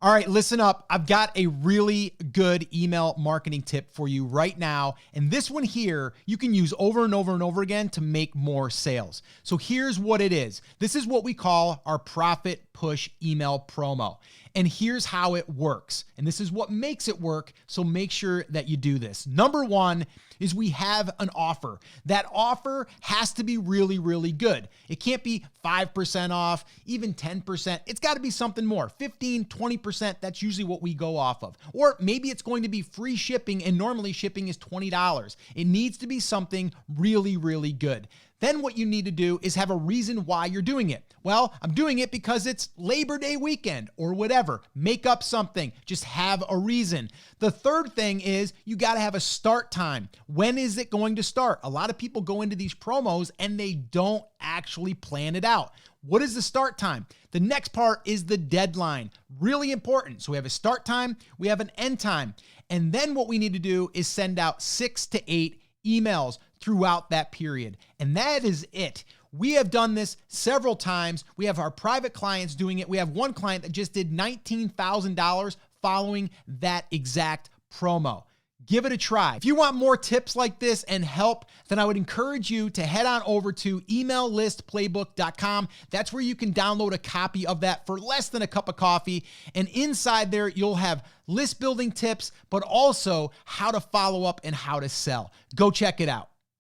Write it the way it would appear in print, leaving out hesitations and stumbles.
All right, listen up. I've got a really good email marketing tip for you right now. And this one here, you can use over and over and over again to make more sales. So here's what it is. This is what we call our profit push email promo. And here's how it works. And this is what makes it work. So make sure that you do this. Number one is we have an offer. That offer has to be really, really good. It can't be 5% off, even 10%. It's got to be something more, 15, 20%. That's usually what we go off of. Or maybe it's going to be free shipping and normally shipping is $20. It needs to be something really, really good. Then what you need to do is have a reason why you're doing it. Well, I'm doing it because it's Labor Day weekend or whatever. Make up something. Just have a reason. The third thing is you got to have a start time. When is it going to start? A lot of people go into these promos and they don't actually plan it out. What is the start time? The next part is the deadline. Really important. So we have a start time, we have an end time. And then what we need to do is send out 6 to 8 emails throughout that period. And that is it. We have done this several times. We have our private clients doing it. We have one client that just did $19,000 following that exact promo. Give it a try. If you want more tips like this and help, then I would encourage you to head on over to emaillistplaybook.com. That's where you can download a copy of that for less than a cup of coffee. And inside there, you'll have list building tips, but also how to follow up and how to sell. Go check it out.